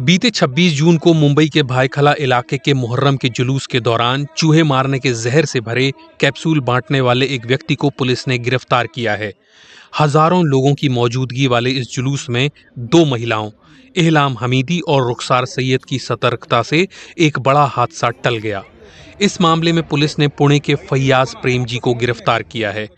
बीते 26 जून को मुंबई के भायखला इलाके के मुहर्रम के जुलूस के दौरान चूहे मारने के जहर से भरे कैप्सूल बांटने वाले एक व्यक्ति को पुलिस ने गिरफ्तार किया है। हजारों लोगों की मौजूदगी वाले इस जुलूस में दो महिलाओं इहलाम हमीदी और रुखसार सैयद की सतर्कता से एक बड़ा हादसा टल गया। इस मामले में पुलिस ने पुणे के फैयाज प्रेम जी को गिरफ्तार किया है।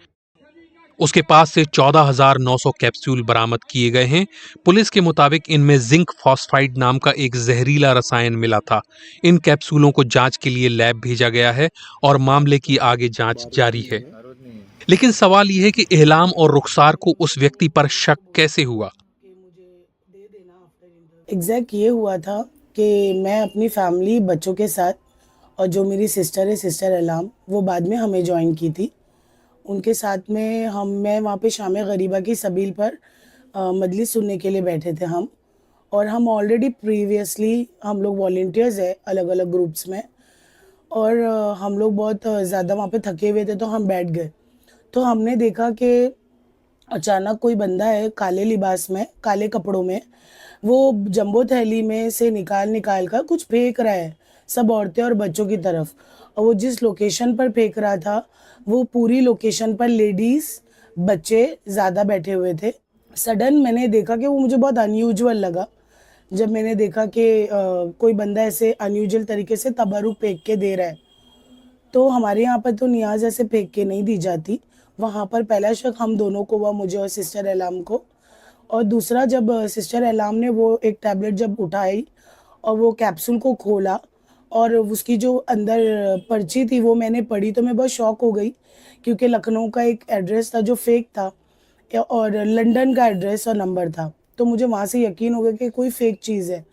उसके पास से 14,900 कैप्सूल बरामद किए गए हैं। पुलिस के मुताबिक इनमें जिंक फॉस्फाइड नाम का एक जहरीला रसायन मिला था। इन कैप्सूलों को जांच के लिए लैब भेजा गया है और मामले की आगे जांच जारी है। लेकिन सवाल यह है कि इहलाम और रुखसार को उस व्यक्ति पर शक कैसे हुआ। एग्जैक्ट ये हुआ था कि मैं अपनी फैमिली बच्चों के साथ और जो मेरी सिस्टर है सिस्टर इहलाम, वो बाद में हमें ज्वाइन की थी। उनके साथ में मैं वहाँ पे शाम गरीबा की सबील पर मजलिस सुनने के लिए बैठे थे हम। और हम ऑलरेडी प्रीवियसली हम लोग वॉलंटियर्स है अलग अलग ग्रुप्स में। और हम लोग बहुत ज़्यादा वहाँ पे थके हुए थे तो हम बैठ गए। तो हमने देखा कि अचानक कोई बंदा है काले लिबास में, काले कपड़ों में, वो जंबो थैली में से निकाल निकाल कर कुछ फेंक रहा है सब औरतें और बच्चों की तरफ। और वो जिस लोकेशन पर फेंक रहा था वो पूरी लोकेशन पर लेडीज़ बच्चे ज़्यादा बैठे हुए थे। सडन मैंने देखा कि वो मुझे बहुत अनयूजुअल लगा। जब मैंने देखा कि कोई बंदा ऐसे अनयूजुअल तरीके से तबरुक फेंक के दे रहा है। तो हमारे यहाँ पर तो नियाज़ ऐसे फेंक के नहीं दी जाती। वहाँ पर पहला शक हम दोनों को हुआ, मुझे और सिस्टर इहलाम को। और दूसरा, जब सिस्टर इहलाम ने वो एक टैबलेट जब उठाई और वो कैप्सूल को खोला और उसकी जो अंदर पर्ची थी वो मैंने पढ़ी तो मैं बहुत शॉक हो गई, क्योंकि लखनऊ का एक एड्रेस था जो फेक था और लंदन का एड्रेस और नंबर था। तो मुझे वहाँ से यकीन हो गया कि कोई फेक चीज़ है।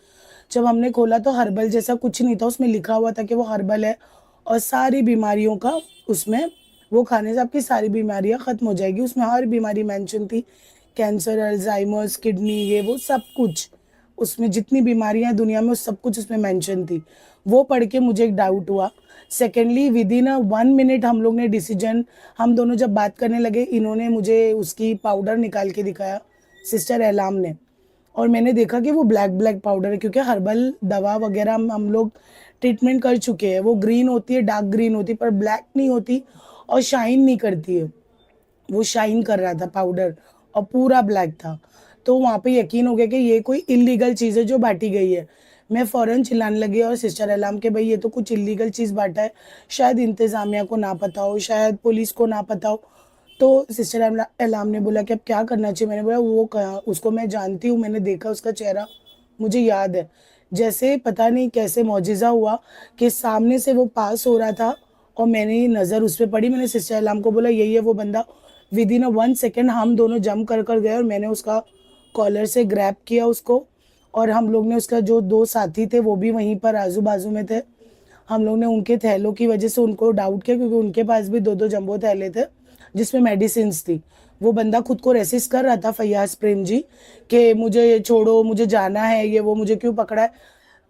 जब हमने खोला तो हर्बल जैसा कुछ नहीं था, उसमें लिखा हुआ था कि वो हर्बल है और सारी बीमारियों का उसमें, वो खाने से आपकी सारी बीमारियां ख़त्म हो जाएगी। उसमें हर बीमारी मेंशन थी, कैंसर, अल्जाइमर्स, किडनी, ये वो सब कुछ। उसमें जितनी बीमारियां हैं दुनिया में वो सब कुछ उसमें मेंशन थी। वो पढ़ के मुझे एक डाउट हुआ। सेकेंडली, विदिन 1 मिनट हम लोग ने डिसीजन, हम दोनों जब बात करने लगे, इन्होंने मुझे उसकी पाउडर निकाल के दिखाया, सिस्टर इहलाम ने। और मैंने देखा कि वो ब्लैक ब्लैक पाउडर है, क्योंकि हर्बल दवा वगैरह हम लोग ट्रीटमेंट कर चुके हैं। वो ग्रीन होती है, डार्क ग्रीन होती है, पर ब्लैक नहीं होती और शाइन नहीं करती है। वो शाइन कर रहा था पाउडर और पूरा ब्लैक था। तो वहाँ पे यकीन हो गया कि ये कोई इलीगल चीज़ है जो बांटी गई है। मैं फ़ौरन चिल्लाने लगी और सिस्टर इहलाम के, भाई ये तो कुछ इलीगल चीज़ बांटा है, शायद इंतज़ामिया को ना पता हो, शायद पुलिस को ना पता हो। तो सिस्टर इहलाम ने बोला कि अब क्या करना चाहिए? मैंने बोला वो कहाँ, उसको मैं जानती हूँ, मैंने देखा उसका चेहरा, मुझे याद है। जैसे पता नहीं कैसे मौजिज़ा हुआ कि सामने से वो पास हो रहा था और मैंने नज़र उस पे पड़ी। मैंने सिस्टर इहलाम को बोला यही है वो बंदा। विदिन 1 सेकंड हम दोनों जंप कर गए और मैंने उसका कॉलर से ग्रैब किया उसको। और हम लोग ने, उसका जो 2 साथी थे वो भी वहीं पर आजू-बाजू में थे। हम लोग ने उनके थैलों की वजह से उनको डाउट किया, क्योंकि उनके पास भी 2-2 जंबो थैले थे जिसमें मेडिसिन्स थी। वो बंदा खुद को रेसिस्ट कर रहा था, फैयाज प्रेम जी, कि मुझे ये छोड़ो, मुझे जाना है, ये वो, मुझे क्यों पकड़ा है।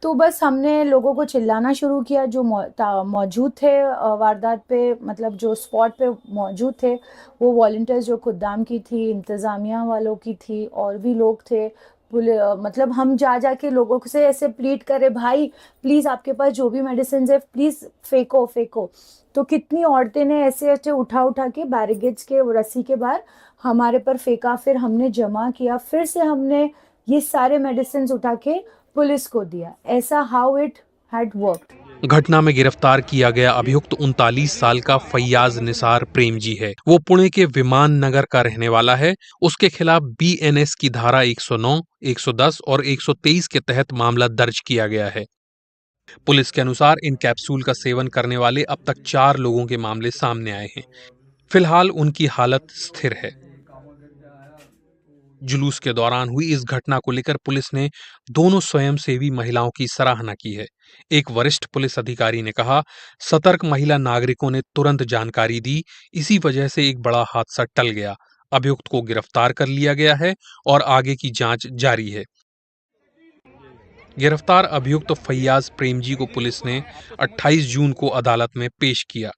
तो बस हमने लोगों को चिल्लाना शुरू किया जो मौजूद थे वारदात पे, मतलब जो स्पॉट पे मौजूद थे, वो वॉलंटियर्स जो खुद्दाम की थी, इंतज़ामिया वालों की थी, और भी लोग थे। मतलब हम जा के लोगों से ऐसे प्लीड करे, भाई प्लीज़ आपके पास जो भी मेडिसिन है प्लीज़ फेंको फेंको। तो कितनी औरतें ने ऐसे ऐसे उठा के बैरिकेड्स के रस्सी के बाहर हमारे पर फेंका। फिर हमने जमा किया, फिर से हमने ये सारे मेडिसिन उठा के पुलिस को दिया। ऐसा हाउ इट हैड वर्कड। घटना में गिरफ्तार किया गया अभियुक्त 39 साल का फैयाज निसार प्रेम जी है। वो पुणे के विमान नगर का रहने वाला है। उसके खिलाफ बीएनएस की धारा 109, 110 और 123 के तहत मामला दर्ज किया गया है। पुलिस के अनुसार इन कैप्सूल का सेवन करने वाले अब तक 4 लोगों के मामले सामने आए हैं। फिलहाल उनकी हालत स्थिर है। जुलूस के दौरान हुई इस घटना को लेकर पुलिस ने दोनों स्वयंसेवी महिलाओं की सराहना की है। एक वरिष्ठ पुलिस अधिकारी ने कहा, सतर्क महिला नागरिकों ने तुरंत जानकारी दी, इसी वजह से एक बड़ा हादसा टल गया। अभियुक्त को गिरफ्तार कर लिया गया है और आगे की जांच जारी है। गिरफ्तार अभियुक्त फैयाज प्रेम जी को पुलिस ने 28 जून को अदालत में पेश किया।